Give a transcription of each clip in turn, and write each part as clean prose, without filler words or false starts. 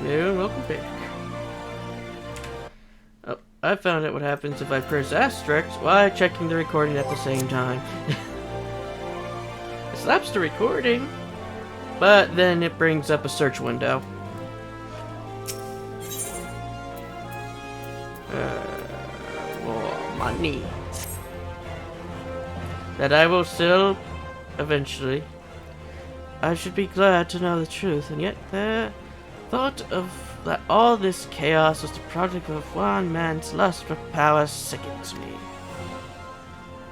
Hello and welcome back. Oh, I found out what happens if I press asterisk while checking the recording at the same time. It stops the recording, but then it brings up a search window. More money. That I will still eventually. I should be glad to know the truth, and yet the thought of that all this chaos was the product of one man's lust for power sickens me.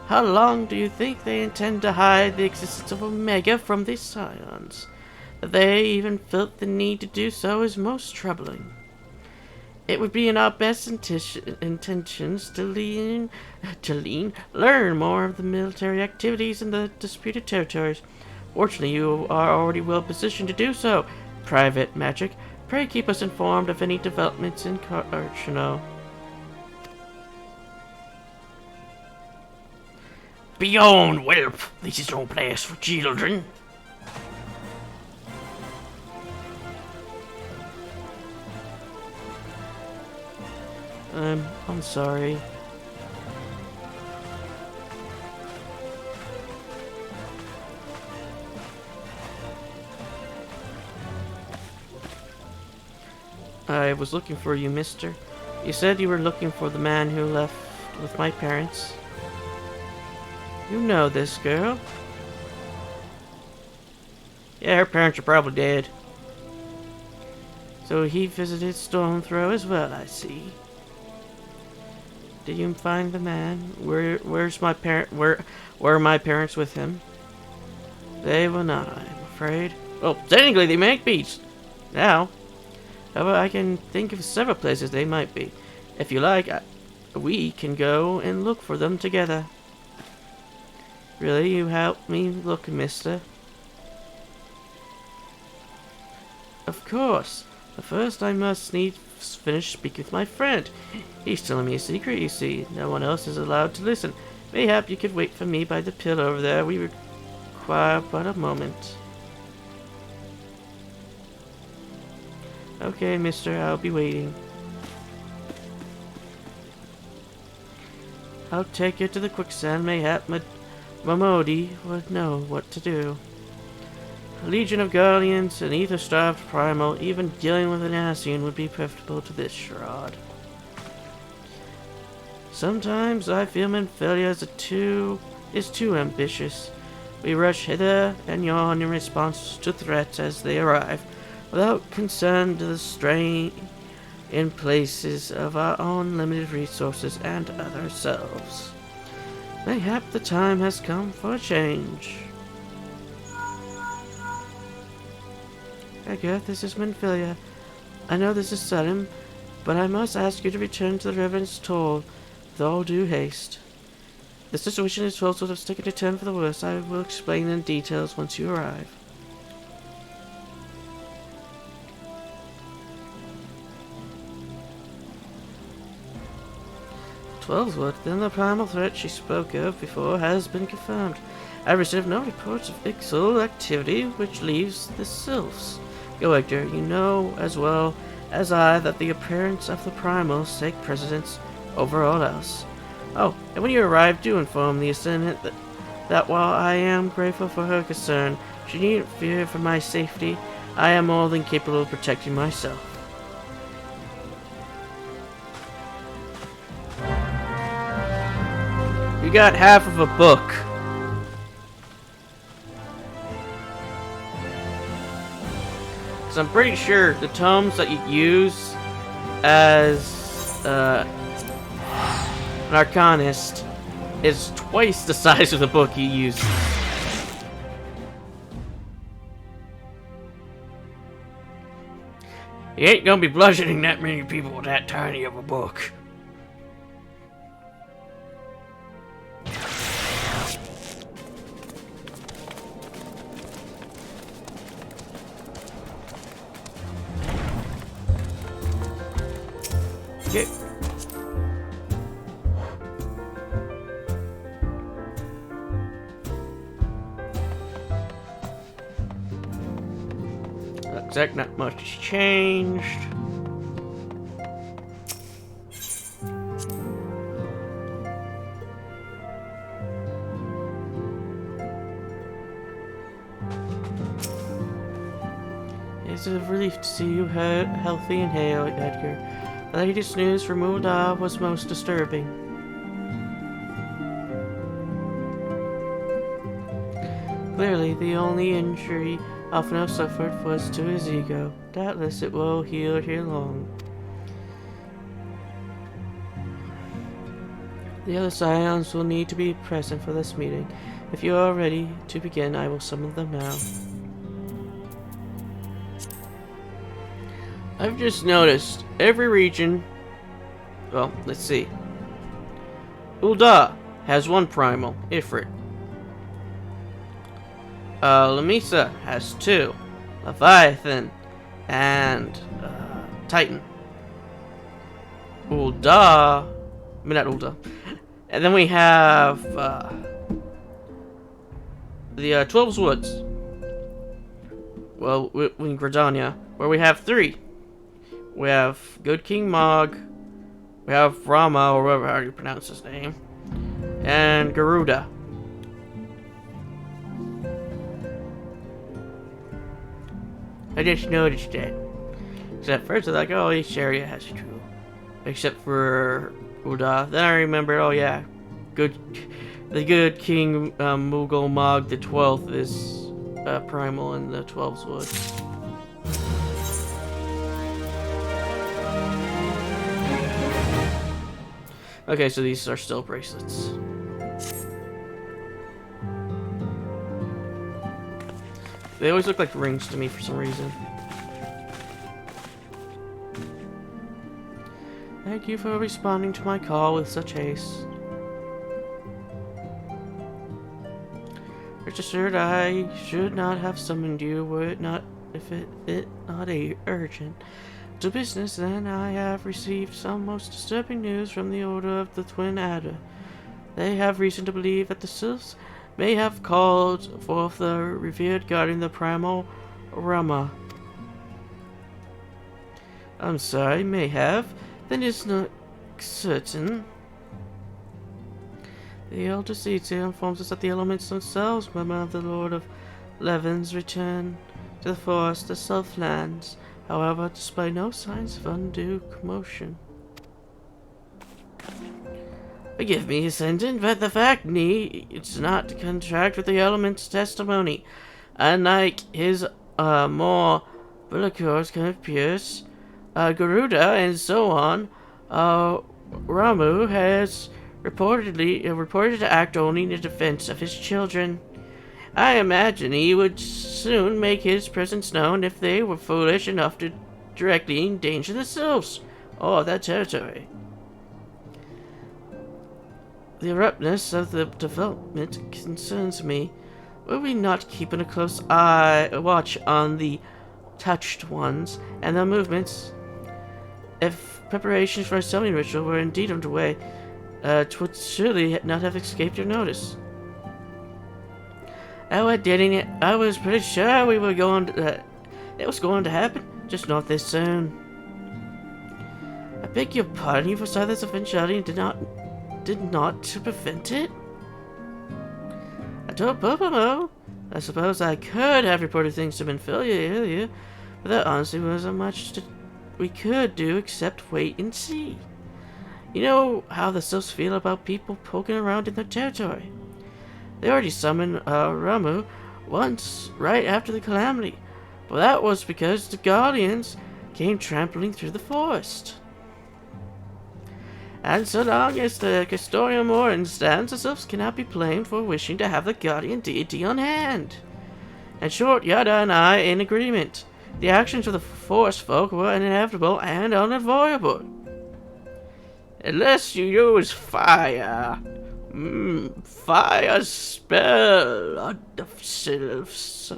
How long do you think they intend to hide the existence of Omega from the Scions? That they even felt the need to do so is most troubling. It would be in our best intentions to learn more of the military activities in the disputed territories. Fortunately, you are already well positioned to do so. Private Magic, pray keep us informed of any developments in Carchino. Beyond whelp, this is no place for children. I'm sorry. I was looking for you, mister. You said you were looking for the man who left with my parents. You know this girl? Yeah, her parents are probably dead. So he visited Stone Throw as well, I see. Did you find the man? Where's my parent? Where are my parents with him? They will not, I am afraid. Well, technically they make beats now. However, I can think of several places they might be. If you like, we can go and look for them together. Really, you help me look, mister? Of course. But first I must finish speaking with my friend. He's telling me a secret, you see. No one else is allowed to listen. Mayhap you could wait for me by the pillar over there. We require but a moment. Okay, mister, I'll be waiting. I'll take you to the quicksand. Mayhap Momodi would know what to do. A legion of guardians, an ether-starved primal, even dealing with an Ascian would be preferable to this shroud. Sometimes I feel Menphelia is too ambitious. We rush hither and yon in response to threats as they arrive, without concern to the strain in places of our own limited resources and other selves. Mayhap the time has come for a change. Agarth, this is Menphelia. I know this is sudden, but I must ask you to return to the Reverend's Toll with all due haste. The situation is well sort of taken a turn for the worse. I will explain in details once you arrive. Twelveswood, then the primal threat she spoke of before has been confirmed. I received no reports of Ixal activity which leaves the sylphs. Go, Hector, you know as well as I that the appearance of the primals take precedence over all else. Oh, and when you arrive, do inform the Ascendant that while I am grateful for her concern, she needn't fear for my safety. I am more than capable of protecting myself. You got half of a book. So I'm pretty sure the tomes that you use as an Arcanist is twice the size of the book you use. You ain't gonna be bludgeoning that many people with that tiny of a book. Okay. like not much has changed. It's a relief to see you healthy and hale, Edgar. The latest news from Ulda was most disturbing. Clearly, the only injury Alphino suffered was to his ego. Doubtless it will heal ere long. The other scions will need to be present for this meeting. If you are ready to begin, I will summon them now. I've just noticed every region. Well, let's see. Ulda has one primal, Ifrit. Lamisa has two, Leviathan and Titan. Not Ulda. And then we have the 12 Woods. Well, in Gridania, where we have three. We have Good King Mog, we have Rama, or whatever how you pronounce his name, and Garuda. I just noticed that. So at first I was like, oh, each area has two. Except for Ulda. Then I remembered, oh yeah, the Good King Mughal Mog, the 12th is primal in the 12's Woods. Okay, so these are still bracelets. They always look like rings to me for some reason. Thank you for responding to my call with such haste. Rest assured, I should not have summoned you were it not not urgent. To business, then, I have received some most disturbing news from the Order of the Twin Adder. They have reason to believe that the Sylphs may have called forth the revered guardian, the primal Rama. I'm sorry, may have. Then it's not certain. The Elder Seed informs us that the elements themselves murmur of the Lord of Levelin's return to the forest, the Southlands. However, display no signs of undue commotion. Forgive me, Ascendant, but the fact needs not to contract with the element's testimony. Unlike his more bellicose compatriots, Garuda and so on, Ramu has reported to act only in the defense of his children. I imagine he would soon make his presence known if they were foolish enough to directly endanger the Sylphs or their territory. The abruptness of the development concerns me. Were we not keeping a close watch on the touched ones and their movements? If preparations for a summoning ritual were indeed underway, it would surely not have escaped your notice. Oh, didn't it? I was pretty sure we were it was going to happen, just not this soon. I beg your pardon, you foresaw this eventuality and did not to prevent it? I told Popomo. I suppose I could have reported things to Benfilia earlier, but there honestly wasn't much we could do except wait and see. You know how the Sylphs feel about people poking around in their territory. They already summoned Ramu once, right after the calamity, but that was because the Guardians came trampling through the forest. And so long as the Custodian Morin stands, the Sylphs cannot be blamed for wishing to have the Guardian deity on hand. In short, Yada and I are in agreement. The actions of the forest folk were inevitable and unavoidable. Unless you use fire. Fire spell on the Sylphs.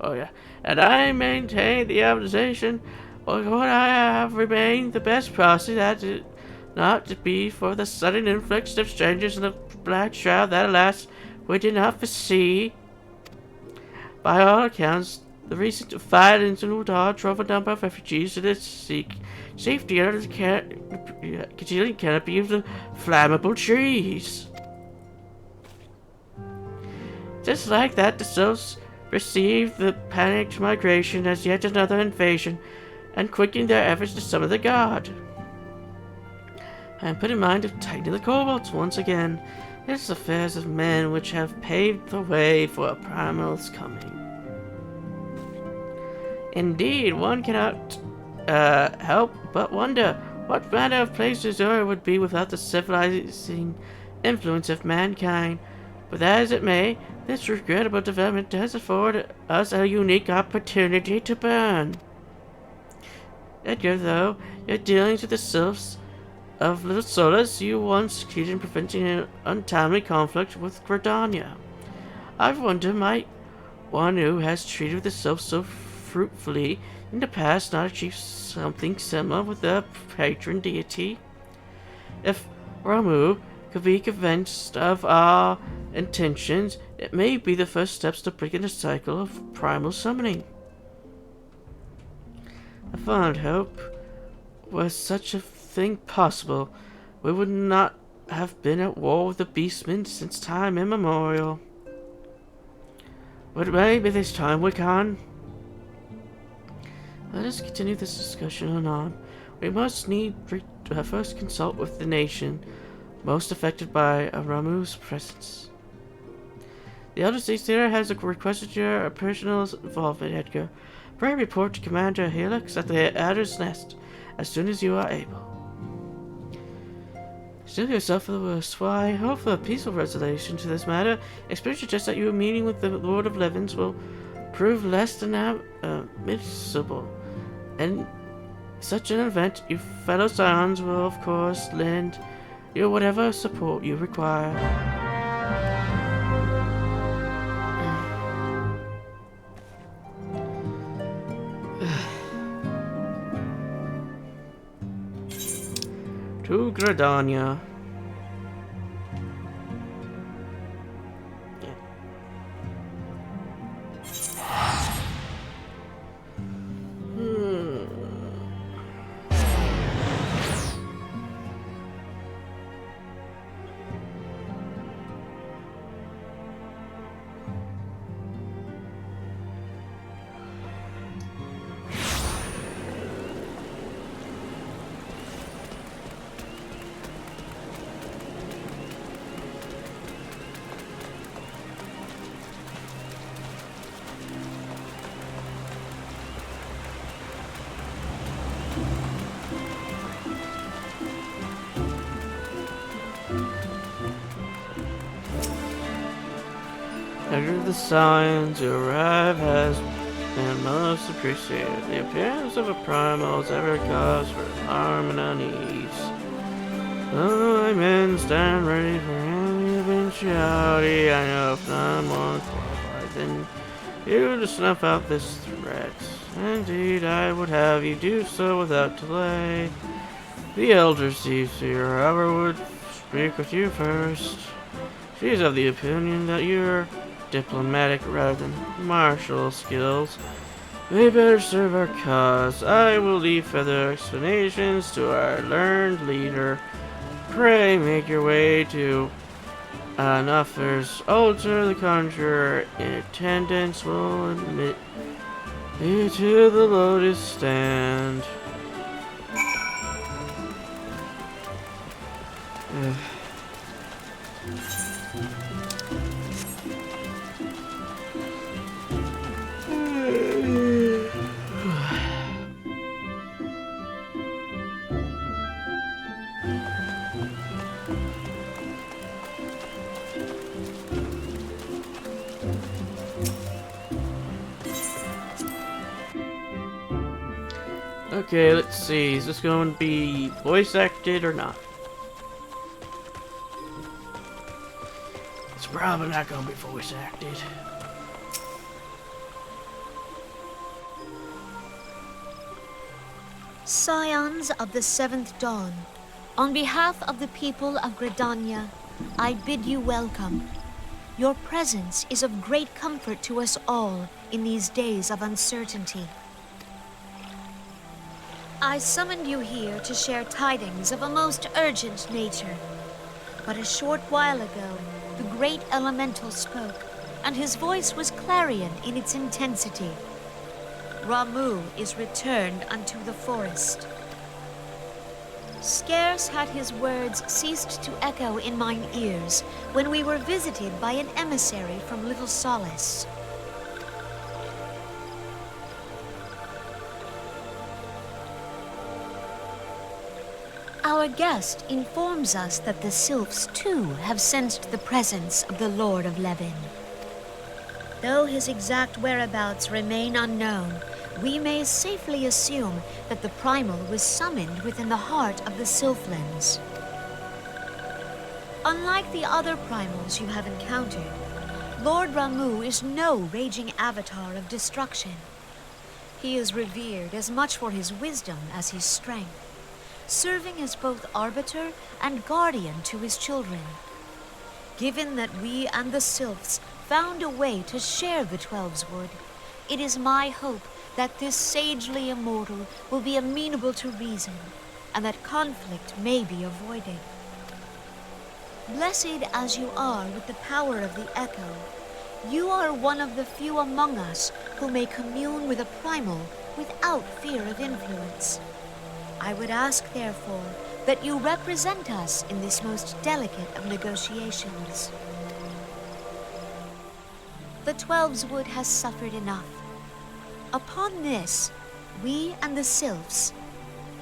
Oh yeah. And I maintain the accusation of what I have remained the best policy, that it not to be for the sudden influx of strangers in the black shroud that alas we did not foresee. By all accounts, the recent violence in Udar drove a number of refugees to seek safety under the concealing canopy of the flammable trees. Just like that, the Sylphs perceived the panicked migration as yet another invasion and quickened their efforts to summon the god. I am put in mind of tightening the kobolds once again. It is affairs of men which have paved the way for a primal's coming. Indeed, one cannot help but wonder what manner of place Ur would be without the civilizing influence of mankind. But as it may, this regrettable development does afford us a unique opportunity to burn. Edgar, though, your dealings with the Sylphs of Little Solas, you once succeeded in preventing an untimely conflict with Gridania. I wonder, might one who has treated the Sylphs so fruitfully in the past not achieve something similar with their patron deity? If Ramu could be convinced of our intentions, it may be the first steps to breaking the cycle of primal summoning. I fond hope, were such a thing possible, we would not have been at war with the beastmen since time immemorial. But maybe this time we can. Let us continue this discussion anon. We must first consult with the nation most affected by Ramu's presence. The Elder Statesman has requested your personal involvement, Edgar. Pray report to Commander Helix at the Adder's Nest as soon as you are able. Steel yourself for the worst. While I hope for a peaceful resolution to this matter, experience suggests that your meeting with the Lord of Levens will prove less than admissible. In such an event, your fellow Scions will, of course, lend you whatever support you require. To Gridania. After the signs to arrive has been most appreciated. The appearance of a primal has ever cause for alarm and unease. Though my men stand ready for any eventuality, I know if none more qualified than you to snuff out this threat. Indeed, I would have you do so without delay. The Elder Seer, however, would speak with you first. She is of the opinion that your diplomatic rather than martial skills may better serve our cause. I will leave further explanations to our learned leader. Pray make your way to Nuffer's altar. The conjurer in attendance will admit you to the lotus stand. Okay, let's see. Is this going to be voice acted or not? It's probably not going to be voice acted. Scions of the Seventh Dawn, on behalf of the people of Gridania, I bid you welcome. your presence is of great comfort to us all in these days of uncertainty. I summoned you here to share tidings of a most urgent nature. But a short while ago, the great elemental spoke, and his voice was clarion in its intensity. Ramu is returned unto the forest. Scarce had his words ceased to echo in mine ears when we were visited by an emissary from Little Solace. Our guest informs us that the sylphs too have sensed the presence of the Lord of Levin. Though his exact whereabouts remain unknown, we may safely assume that the primal was summoned within the heart of the Sylphlings. Unlike the other primals you have encountered, Lord Ramu is no raging avatar of destruction. He is revered as much for his wisdom as his strength, serving as both arbiter and guardian to his children. Given that we and the Sylphs found a way to share the Twelveswood, it is my hope that this sagely immortal will be amenable to reason, and that conflict may be avoided. Blessed as you are with the power of the echo, you are one of the few among us who may commune with a primal without fear of influence. I would ask, therefore, that you represent us in this most delicate of negotiations. The Twelveswood has suffered enough. Upon this, we and the Sylphs,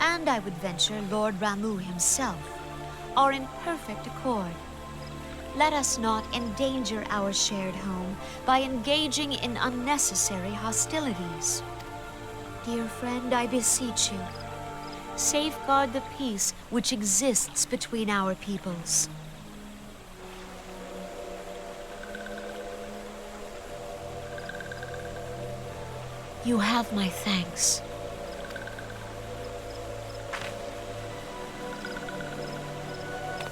and I would venture Lord Ramu himself, are in perfect accord. Let us not endanger our shared home by engaging in unnecessary hostilities. Dear friend, I beseech you, safeguard the peace which exists between our peoples. You have my thanks.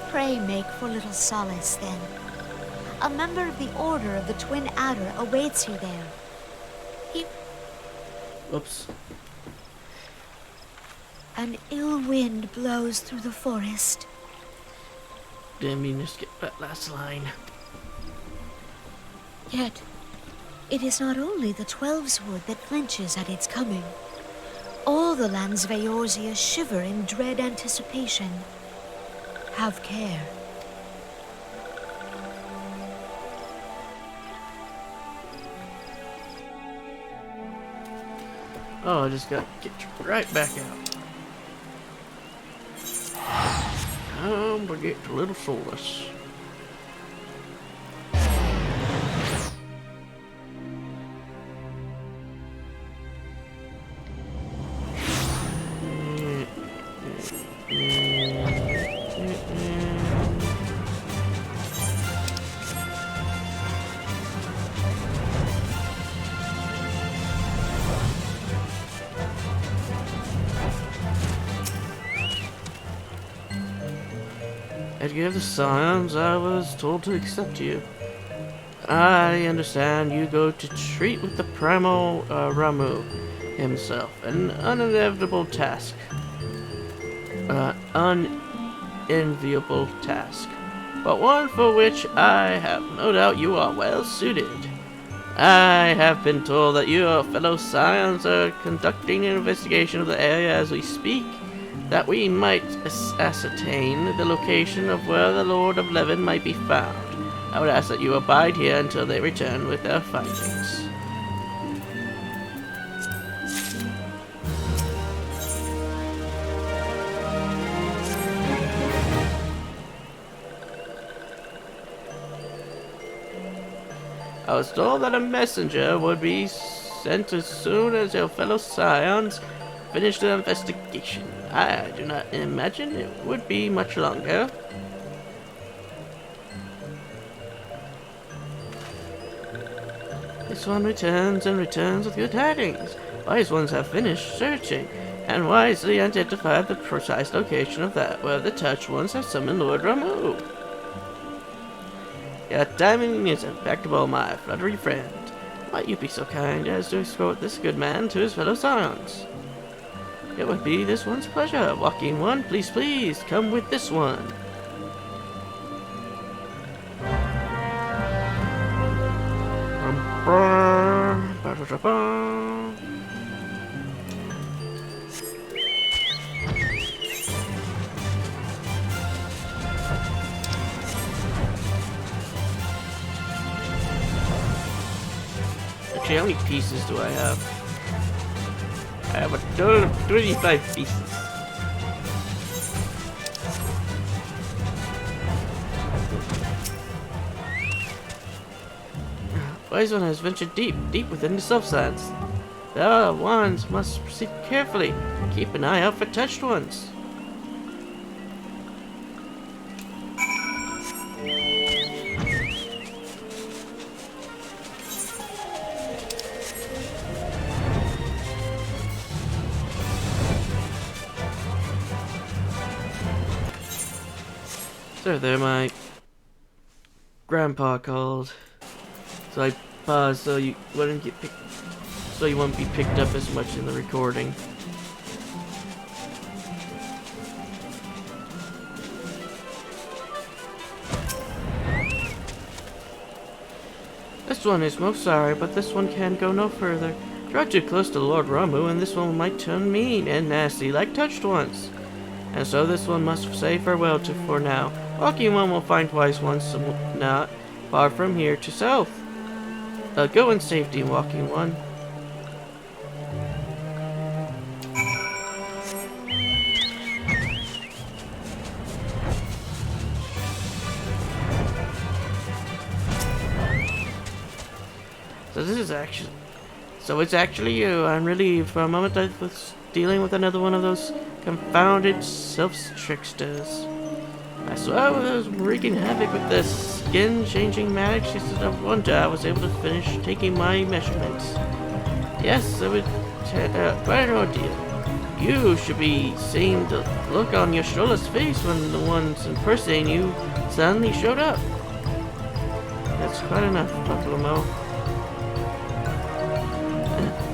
Pray make for Little Solace, then. A member of the Order of the Twin Adder awaits you there. Oops. An ill wind blows through the forest. Didn't mean to skip that last line. Yet, it is not only the Twelveswood that flinches at its coming. All the lands of Eorzea shiver in dread anticipation. Have care. Oh, I just got to get right back out. Time to get to Little Solace. At Give the Scions, I was told to accept you. I understand you go to treat with the primal Ramu himself. An unenviable task. Unenviable task. But one for which I have no doubt you are well suited. I have been told that your fellow Scions are conducting an investigation of the area as we speak, that we might ascertain the location of where the Lord of Levin might be found. I would ask that you abide here until they return with their findings. I was told that a messenger would be sent as soon as your fellow Scions finish the investigation. I do not imagine it would be much longer. This one returns and returns with good tidings. Wise ones have finished searching, and wisely identified the precise location of that where the touched ones have summoned Lord Ramu. Yeah, timing is impeccable, my fluttery friend. Might you be so kind as to escort this good man to his fellow scions? It would be this one's pleasure. Walking one, please, please, come with this one. Actually, how many pieces do I have? I have a total of 25 pieces. Wise one has ventured deep within the substance. The wands must proceed carefully. Keep an eye out for touched ones. So there, my grandpa called. So I paused so you wouldn't get picked, so you won't be picked up as much in the recording. This one is most sorry, but this one can go no further. Draw too close to Lord Ramu, and this one might turn mean and nasty like touched ones. And so this one must say farewell to for now. Walking one will find wise ones not far from here to south. Go in safety, walking one. So it's actually you. I'm relieved. For a moment I was dealing with another one of those confounded self-tricksters. I swear I was wreaking havoc with this skin-changing magic. Just no wonder I was able to finish taking my measurements. Yes, it was quite an ordeal. You should be seeing the look on your Strolla's face when the ones impersonating you suddenly showed up. That's quite enough, Buffalo.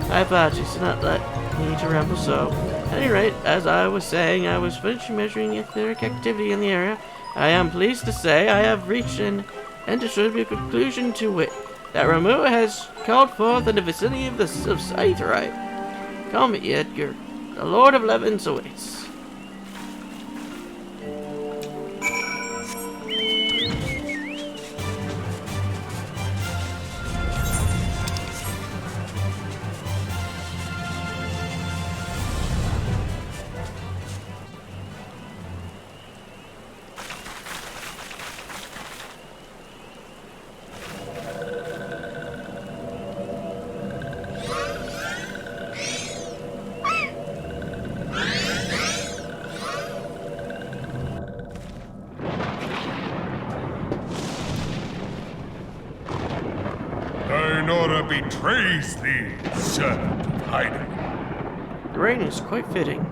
I apologize to not let me to ramble so. At any rate, as I was saying, I was finishing measuring etheric activity in the area. I am pleased to say I have reached an indiscernible conclusion to wit that Ramu has called forth in the vicinity of the Scytherite. Call me Edgar. The Lord of Levelin awaits. Nora betrays thee, servant of hiding. The rain is quite fitting.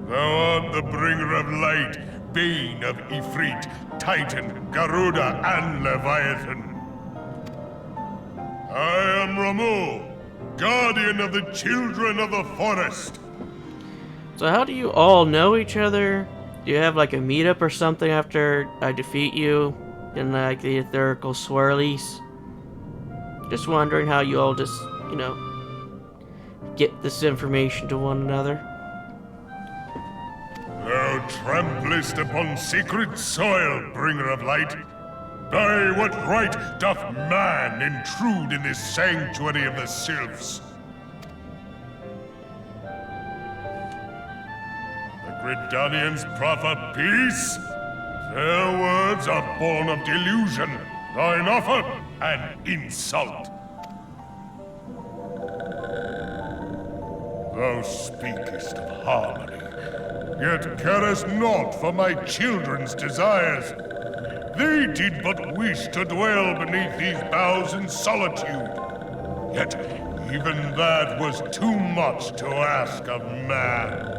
Thou art the bringer of light, bane of Ifrit, Titan, Garuda, and Leviathan. I am Ramu, guardian of the children of the forest. So how do you all know each other? Do you have like a meetup or something after I defeat you in like the etherical swirlies? Just wondering how you all just, you know, get this information to one another. Thou tramplest upon sacred soil, bringer of light. By what right doth man intrude in this sanctuary of the sylphs? The Gridanians proffer peace? Their words are born of delusion, thine offer an insult. Thou speakest of harmony, yet carest naught for my children's desires. They did but wish to dwell beneath these boughs in solitude. Yet even that was too much to ask of man.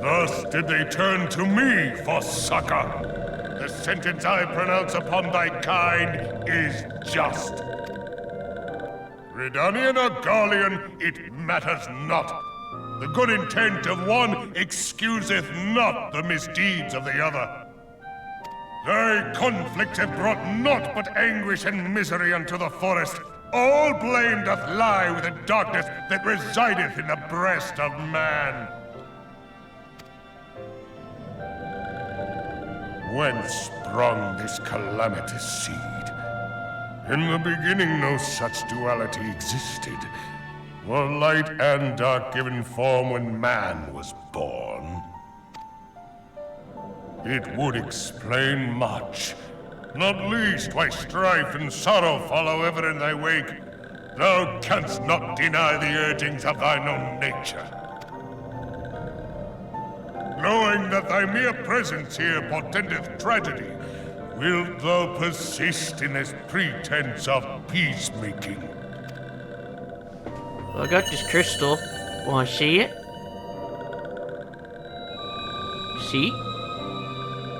Thus did they turn to me for succor. The sentence I pronounce upon thy kind is just. Redanian or Garlean, it matters not. The good intent of one excuseth not the misdeeds of the other. Thy conflicts have brought naught but anguish and misery unto the forest. All blame doth lie with the darkness that resideth in the breast of man. Whence sprung this calamitous seed? In the beginning no such duality existed. Were light and dark given form when man was born? It would explain much, not least why strife and sorrow follow ever in thy wake. Thou canst not deny the urgings of thine own nature. Knowing that thy mere presence here portendeth tragedy, wilt thou persist in this pretense of peacemaking? Well, I got this crystal. Wanna see it? See?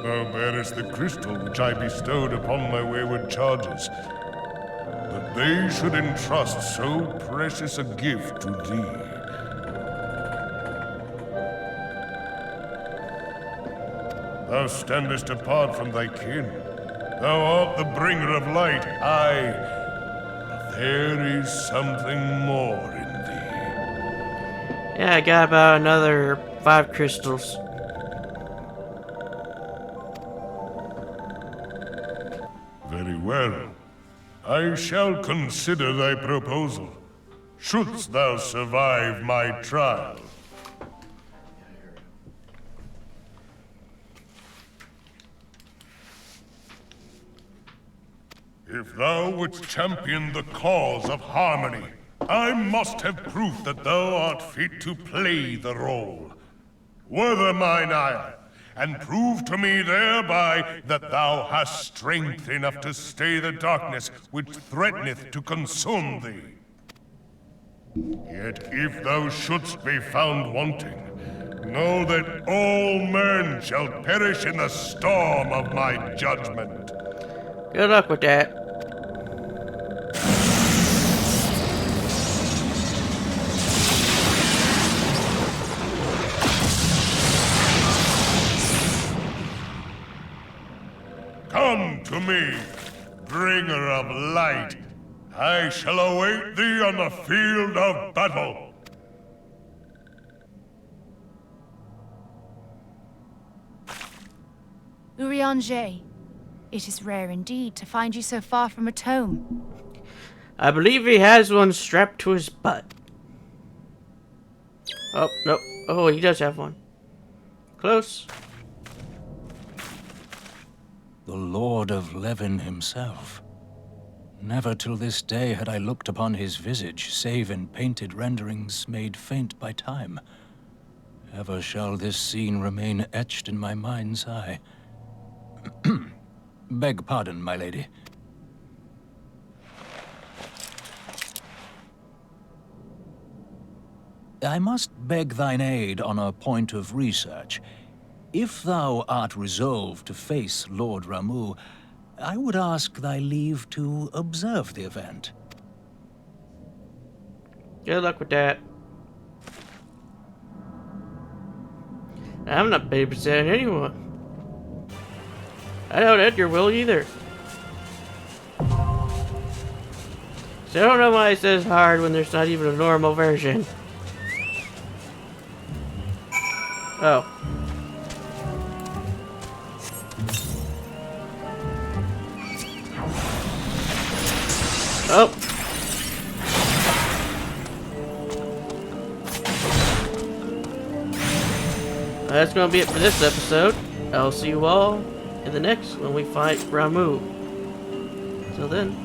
Thou bearest the crystal which I bestowed upon my wayward charges. But they should entrust so precious a gift to thee. Thou standest apart from thy kin. Thou art the bringer of light, aye. But there is something more in thee. Yeah, I got about another 5 crystals. Very well. I shall consider thy proposal, shouldst thou survive my trial. If thou wouldst champion the cause of harmony, I must have proof that thou art fit to play the role. Wither mine ire, and prove to me thereby that thou hast strength enough to stay the darkness which threateneth to consume thee. Yet if thou shouldst be found wanting, know that all men shall perish in the storm of my judgment. Good luck with that. Come to me, bringer of light. I shall await thee on the field of battle. Urianger, it is rare indeed to find you so far from a tome. I believe he has one strapped to his butt. Oh, no. Oh, he does have one. Close. The Lord of Levelin himself. Never till this day had I looked upon his visage, save in painted renderings made faint by time. Ever shall this scene remain etched in my mind's eye. Beg pardon, my lady. I must beg thine aid on a point of research. If thou art resolved to face Lord Ramu, I would ask thy leave to observe the event. Good luck with that. I'm not babysitting anyone. I doubt Edgar will either. So I don't know why it says hard when there's not even a normal version. Oh. Oh. That's gonna be it for this episode. I'll see you all in the next when we fight Ramu. Till then.